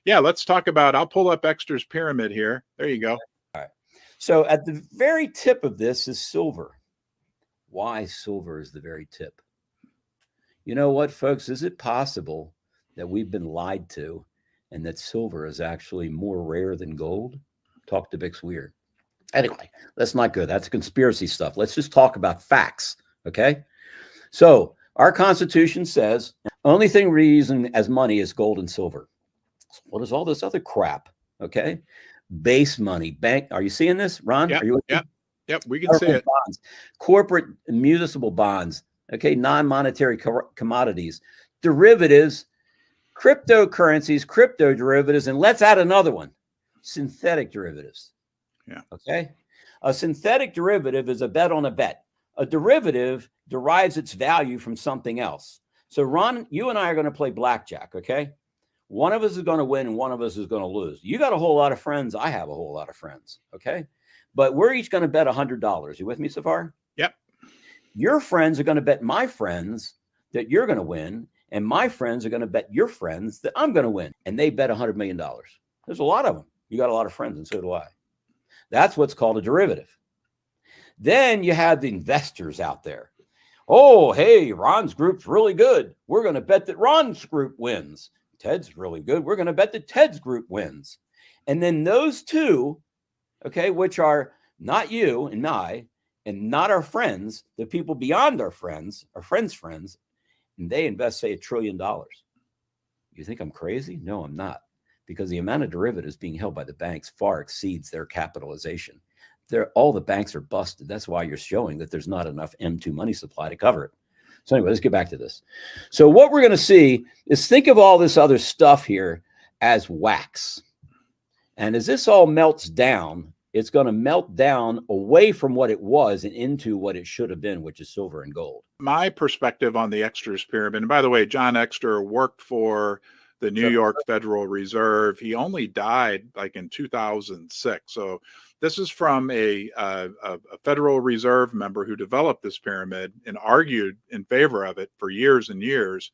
Yeah, let's talk about, I'll pull up Exter's pyramid here. There you go. All right. So at the very tip of this is silver. Why silver is the very tip? You know what, folks? Is it possible that we've been lied to and that silver is actually more rare than gold? Talk to Bix Weird. Anyway, let's not go. That's conspiracy stuff. Let's just talk about facts. Okay. So our Constitution says only thing we use as money is gold and silver. So what is all this other crap? Okay. Base money, bank. Are you seeing this, Ron? Yep, Are you? Yep. We can see it. Bonds, corporate and municipal bonds. Okay. Non-monetary commodities, derivatives, cryptocurrencies, crypto derivatives, and let's add another one, synthetic derivatives. Yeah. Okay. A synthetic derivative is a bet on a bet. A derivative derives its value from something else. So, Ron, you and I are going to play blackjack. Okay. One of us is going to win and one of us is going to lose. You got a whole lot of friends. I have a whole lot of friends. Okay. But we're each going to bet $100. You with me so far? Yep. Your friends are going to bet my friends that you're going to win. And my friends are going to bet your friends that I'm going to win. And they bet $100 million. There's a lot of them. You got a lot of friends, and so do I. That's what's called a derivative. Then you have the investors out there. Oh, hey, Ron's group's really good. We're going to bet that Ron's group wins. Ted's really good. We're going to bet that Ted's group wins. And then those two, okay, which are not you and I, and not our friends, the people beyond our friends' friends, and they invest, say, $1 trillion. You think I'm crazy? No, I'm not. Because the amount of derivatives being held by the banks far exceeds their capitalization. All the banks are busted. That's why you're showing that there's not enough M2 money supply to cover it. So anyway, let's get back to this. So what we're going to see is think of all this other stuff here as wax. And as this all melts down, it's going to melt down away from what it was and into what it should have been, which is silver and gold. My perspective on the Exter's pyramid, and by the way, John Exter worked for the New York Federal Reserve. He only died like in 2006. So this is from a Federal Reserve member who developed this pyramid and argued in favor of it for years and years.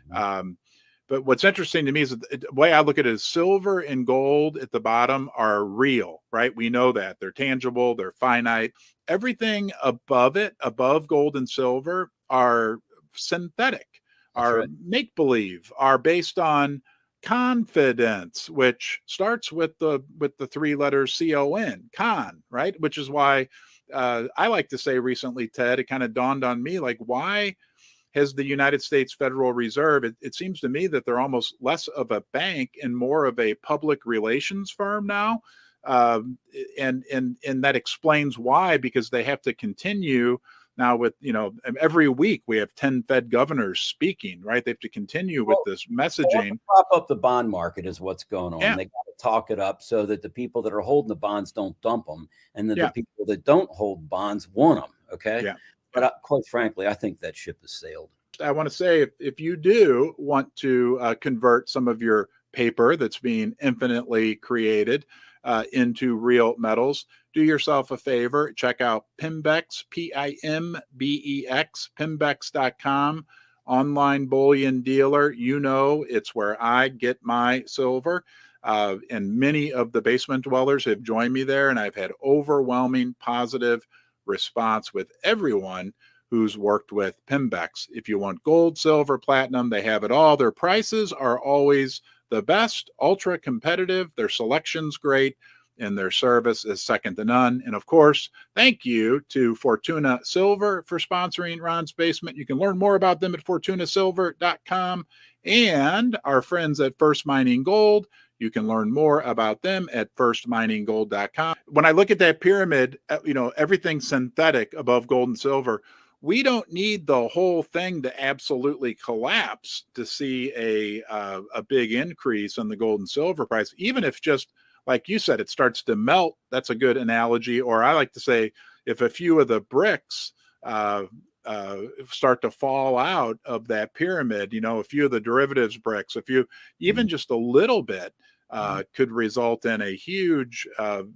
But what's interesting to me is that the way I look at it is silver and gold at the bottom are real, right? We know that they're tangible, they're finite. Everything above it, above gold and silver, are synthetic. Our make-believe, are based on confidence, which starts with the three letters CON, con, right? Which is why I like to say recently, Ted, it kind of dawned on me, like, why has the United States Federal Reserve, it seems to me that they're almost less of a bank and more of a public relations firm now. And that explains why, because they have to continue now with, every week we have 10 Fed governors speaking, right? They have to continue with this messaging. Prop up the bond market is what's going on. Yeah. They got to talk it up so that the people that are holding the bonds don't dump them, and then the people that don't hold bonds want them. Okay. Yeah. But quite frankly, I think that ship has sailed. I want to say, if you do want to convert some of your paper that's being infinitely created into real metals, do yourself a favor. Check out Pimbex, Pimbex, Pimbex.com, online bullion dealer. It's where I get my silver. And many of the basement dwellers have joined me there, and I've had overwhelming positive response with everyone who's worked with Pimbex. If you want gold, silver, platinum, they have it all. Their prices are always the best, ultra competitive. Their selection's great, and their service is second to none. And of course, thank you to Fortuna Silver for sponsoring Ron's Basement. You can learn more about them at fortunasilver.com, and our friends at First Mining Gold. You can learn more about them at firstmininggold.com. When I look at that pyramid, everything's synthetic above gold and silver. We don't need the whole thing to absolutely collapse to see a big increase in the gold and silver price. Even if, just like you said, it starts to melt, that's a good analogy. Or I like to say, if a few of the bricks start to fall out of that pyramid, a few of the derivatives bricks, even just a little bit, could result in a huge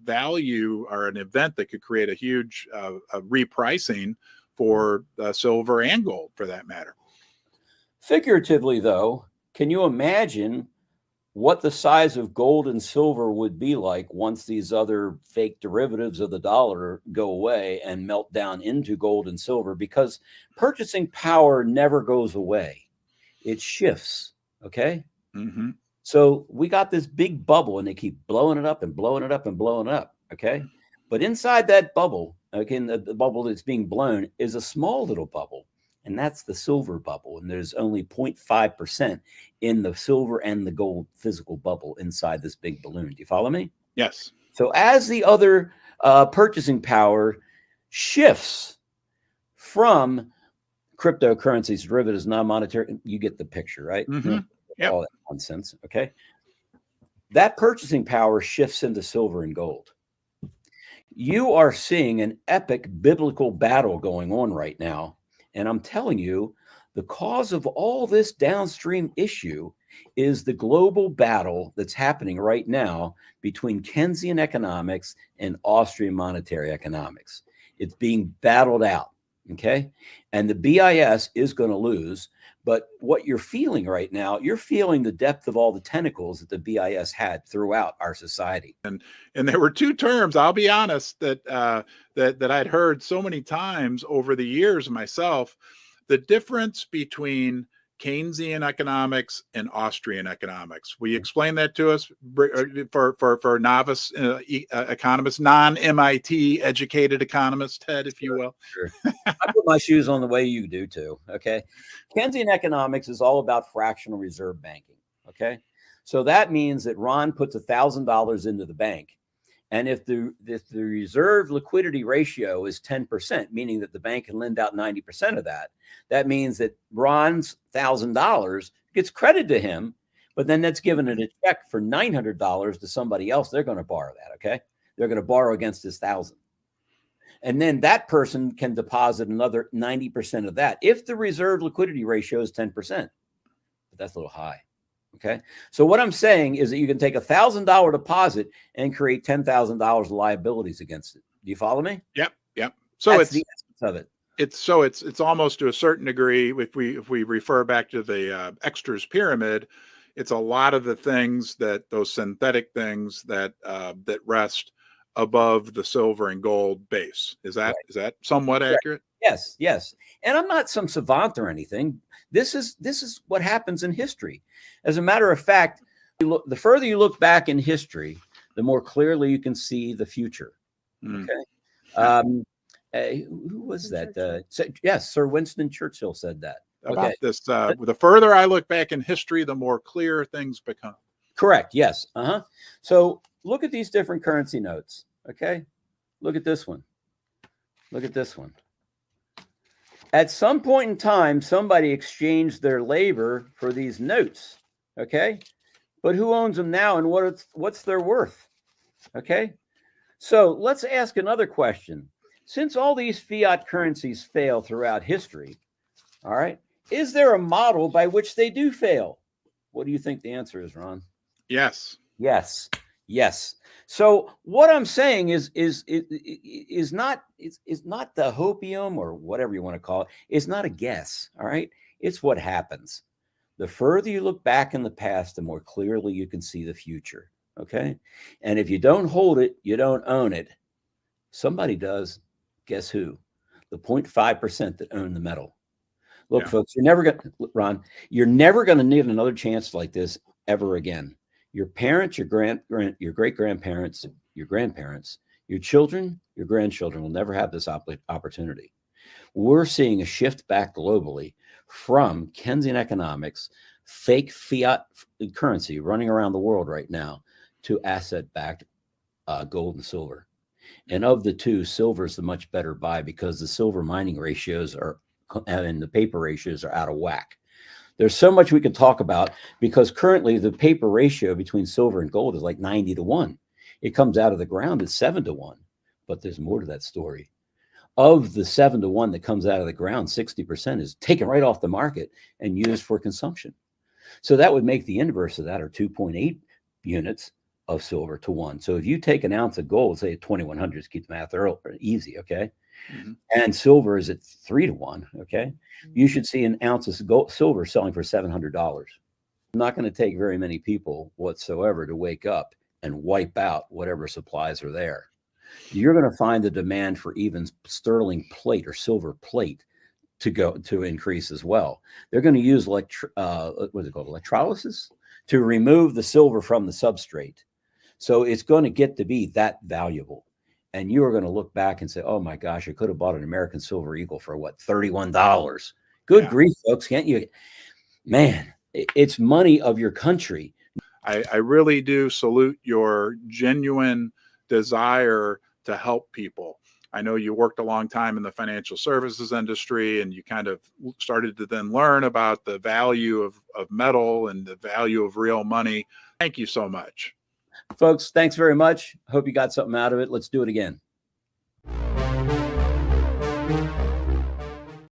value, or an event that could create a huge repricing for silver and gold, for that matter. Figuratively, though, can you imagine what the size of gold and silver would be like once these other fake derivatives of the dollar go away and melt down into gold and silver, because purchasing power never goes away. It shifts. Okay. Mm-hmm. So we got this big bubble and they keep blowing it up and blowing it up and blowing it up. Okay. But inside that bubble, okay, the bubble that's being blown is a small little bubble. And that's the silver bubble. And there's only 0.5% in the silver and the gold physical bubble inside this big balloon. Do you follow me? Yes. So as the other purchasing power shifts from cryptocurrencies, derivatives, non-monetary, you get the picture, right? Mm-hmm. Yep. All that nonsense. Okay. That purchasing power shifts into silver and gold. You are seeing an epic biblical battle going on right now. And I'm telling you, the cause of all this downstream issue is the global battle that's happening right now between Keynesian economics and Austrian monetary economics. It's being battled out. Okay. And the BIS is going to lose. But what you're feeling right now, you're feeling the depth of all the tentacles that the BIS had throughout our society. And there were two terms, I'll be honest, that I'd heard so many times over the years myself: the difference between Keynesian economics and Austrian economics. Will you explain that to us for novice economists, non-MIT educated economists, Ted, if you will? Sure. I put my shoes on the way you do too. Okay. Keynesian economics is all about fractional reserve banking. Okay. So that means that Ron puts $1,000 into the bank. And if the reserve liquidity ratio is 10%, meaning that the bank can lend out 90% of that, that means that Ron's $1,000 gets credit to him, but then that's given it a check for $900 to somebody else. They're going to borrow that. Okay. They're going to borrow against his 1,000. And then that person can deposit another 90% of that if the reserve liquidity ratio is 10%. But that's a little high. Okay. So what I'm saying is that you can take $1,000 deposit and create $10,000 of liabilities against it. Do you follow me? Yep. Yep. So That's it's the essence of it. It's almost to a certain degree, if we refer back to the Exter's pyramid, it's a lot of the things those synthetic things that rest above the silver and gold base. Is that somewhat accurate? Yes, yes. And I'm not some savant or anything. This is what happens in history. As a matter of fact, the further you look back in history, the more clearly you can see the future. Okay. Who was that? Yes, Sir Winston Churchill said that. About this, the further I look back in history, the more clear things become. Correct. Yes. So look at these different currency notes. Okay. Look at this one. Look at this one. At some point in time, somebody exchanged their labor for these notes. Okay. But who owns them now and what's their worth? Okay. So let's ask another question. Since all these fiat currencies fail throughout history, all right, is there a model by which they do fail? What do you think the answer is, Ron? Yes. Yes. Yes. So what I'm saying is not the hopium or whatever you want to call it. It's not a guess. All right. It's what happens. The further you look back in the past, the more clearly you can see the future. Okay. And if you don't hold it, you don't own it. Somebody does. Guess who? The 0.5% that own the metal. Look, folks, you're never going to need another chance like this ever again. Your parents, your great grandparents, your grandparents, your children, your grandchildren will never have this opportunity. We're seeing a shift back globally from Keynesian economics, fake fiat currency running around the world right now, to asset-backed gold and silver. And of the two, silver is the much better buy because the silver mining ratios and the paper ratios are out of whack. There's so much we can talk about because currently the paper ratio between silver and gold is like 90-1. It comes out of the ground at 7-1, but there's more to that story. Of the 7-1 that comes out of the ground, 60% is taken right off the market and used for consumption. So that would make the inverse of that, or 2.8 units of silver to 1. So if you take an ounce of gold, say at 2,100, just keep the math easy, okay? Mm-hmm. And silver is at 3-1, okay? You should see an ounce of silver selling for $700. Not going to take very many people whatsoever to wake up and wipe out whatever supplies are there. You're going to find the demand for even sterling plate or silver plate to increase as well. They're going to use what's it called, electrolysis, to remove the silver from the substrate. So it's going to get to be that valuable. And you are going to look back and say, oh my gosh, I could have bought an American Silver Eagle for what, $31. Good grief, folks. Can't you? Man, it's money of your country. I really do salute your genuine desire to help people. I know you worked a long time in the financial services industry, and you kind of started to then learn about the value of metal and the value of real money. Thank you so much. Folks, thanks very much. Hope you got something out of it. Let's do it again.